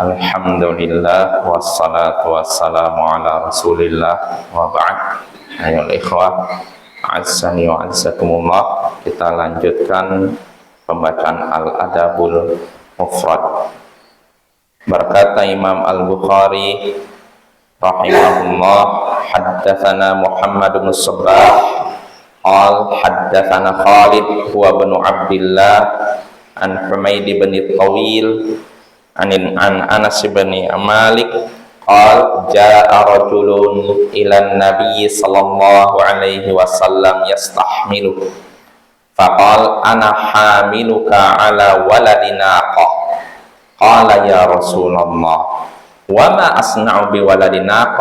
Alhamdulillah wassalatu wassalamu ala rasulillah wa ba'd. Ayo ikhwah, azani wa azzakumullah. Kita lanjutkan pembacaan Al-Adabul Mufrad. Berkata Imam Al-Bukhari rahimahullah, haddatsana Muhammad bin Sabbah qal haddatsana Khalid huwa bin Abdullah an Humaid bin Tawil an Anas bin Malik qal jaa rajulun ila Nabi sallallahu alaihi wasallam yastahmilu faqal ana hamiluka ala waladina qala ya Rasulullah wa ma asna'u bi waladina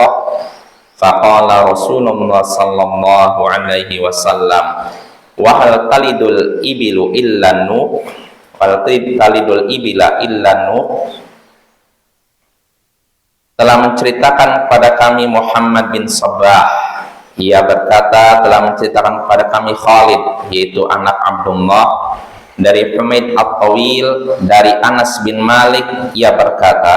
faqala Rasulullah sallallahu alaihi wasallam wa hal talidul ibilu illa nuh wal talidul ibila illa nuh. Telah menceritakan kepada kami Muhammad bin Sabbah, ia berkata telah menceritakan kepada kami Khalid, yaitu anak Abdullah, dari Humaid At-Tawil, dari Anas bin Malik, ia berkata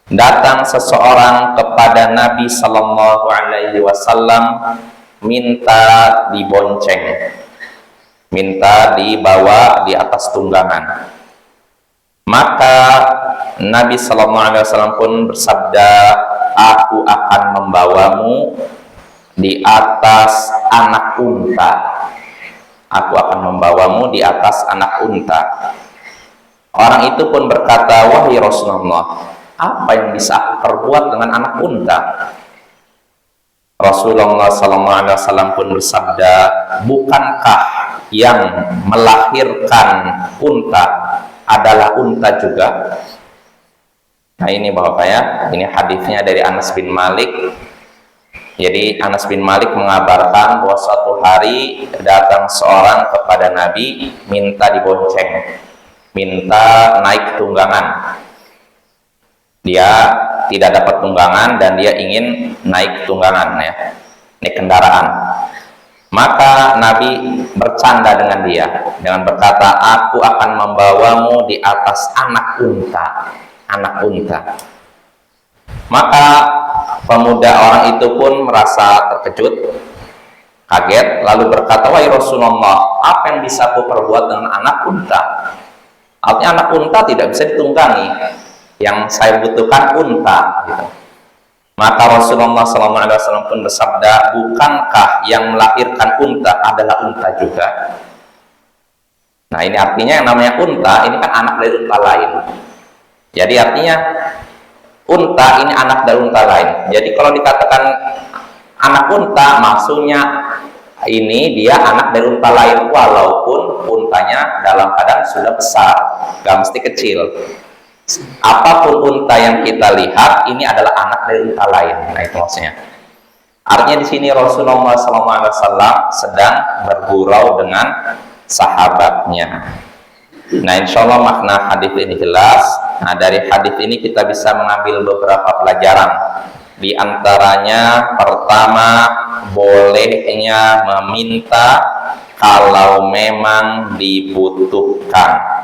datang seseorang kepada Nabi sallallahu alaihi wasallam minta dibonceng, minta dibawa di atas tunggangan. Maka Nabi sallallahu alaihi wasallam pun bersabda, aku akan membawamu di atas anak unta. Aku akan membawamu di atas anak unta. Orang itu pun berkata, wahai Rasulullah, apa yang bisa aku perbuat dengan anak unta? Rasulullah SAW pun bersabda, bukankah yang melahirkan unta adalah unta juga? Nah ini Bapak ya, ini hadisnya dari Anas bin Malik. Jadi Anas bin Malik mengabarkan bahwa suatu hari datang seorang kepada Nabi minta dibonceng, minta naik tunggangan. Dia tidak dapat tunggangan dan dia ingin naik tunggangan, ya, naik kendaraan. Maka Nabi bercanda dengan dia dengan berkata, aku akan membawamu di atas anak unta, anak unta. Maka pemuda orang itu pun merasa terkejut, kaget, lalu berkata, wahai Rasulullah, apa yang bisa aku perbuat dengan anak unta? Artinya anak unta tidak bisa ditunggangi, yang saya butuhkan unta, gitu. Maka Rasulullah SAW pun bersabda, bukankah yang melahirkan unta adalah unta juga? Nah ini artinya yang namanya unta ini kan anak dari unta lain. Jadi artinya unta ini anak dari unta lain. Jadi kalau dikatakan anak unta, maksudnya ini dia anak dari unta lain, walaupun untanya dalam keadaan sudah besar, gak mesti kecil. Apapun unta yang kita lihat ini adalah anak dari unta lain. Nah itu maksudnya. Artinya di sini Rasulullah SAW sedang bergurau dengan sahabatnya. Nah insya Allah makna hadis ini jelas. Nah dari hadis ini kita bisa mengambil beberapa pelajaran. Di antaranya pertama, bolehnya meminta kalau memang dibutuhkan.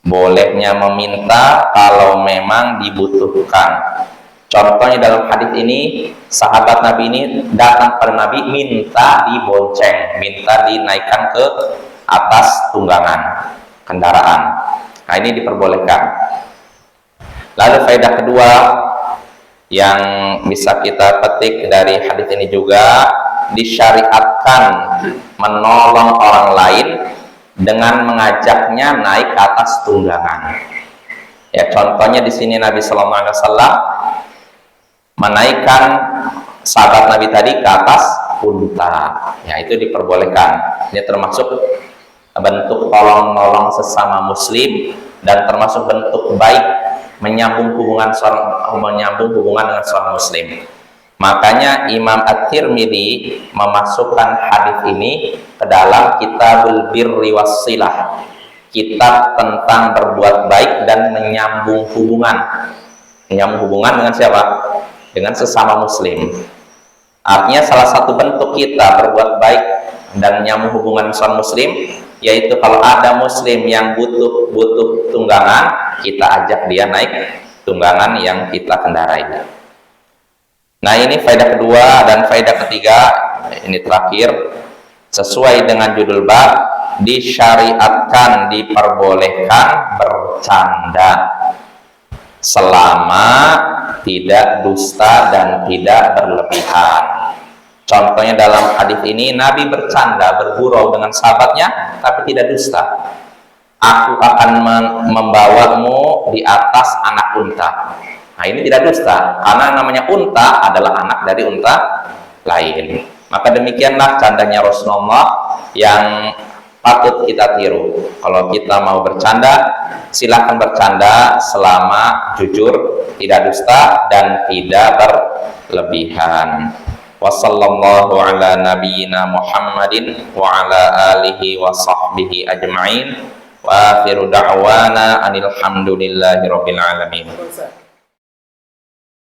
Bolehnya meminta kalau memang dibutuhkan. Contohnya dalam hadis ini, sahabat Nabi ini datang kepada Nabi minta dibonceng, minta dinaikkan ke atas tunggangan kendaraan. Nah ini diperbolehkan. Lalu faedah kedua yang bisa kita petik dari hadis ini juga, disyariatkan menolong orang lain dengan mengajaknya naik ke atas tunggangan. Ya contohnya di sini Nabi Sallallahu Alaihi Wasallam menaikkan sahabat Nabi tadi ke atas unta. Ya itu diperbolehkan. Ini termasuk bentuk tolong-menolong sesama Muslim dan termasuk bentuk baik menyambung hubungan dengan seorang Muslim. Makanya Imam At-Tirmidzi memasukkan hadis ini ke dalam Kitabul Birri Wassilah, kitab tentang berbuat baik dan menyambung hubungan. Menyambung hubungan dengan siapa? Dengan sesama Muslim. Artinya salah satu bentuk kita berbuat baik dan menyambung hubungan dengan seorang Muslim yaitu kalau ada muslim yang butuh tunggangan, kita ajak dia naik tunggangan yang kita kendarai. Nah, ini faedah kedua. Dan faedah ketiga, ini terakhir, sesuai dengan judul bab, disyariatkan, diperbolehkan bercanda selama tidak dusta dan tidak berlebihan. Contohnya dalam hadis ini, Nabi bercanda, bergurau dengan sahabatnya, tapi tidak dusta. Aku akan membawamu di atas anak unta. Nah, ini tidak dusta, karena namanya unta adalah anak dari unta lain. Maka demikianlah candanya Rasulullah yang patut kita tiru. Kalau kita mau bercanda, silakan bercanda selama jujur, tidak dusta, dan tidak berlebihan. Wassallallahu ala nabiyyina Muhammadin wa ala alihi wa sahbihi ajma'in. Wa akhiru da'wana anil hamdulillahi rabbil alamin.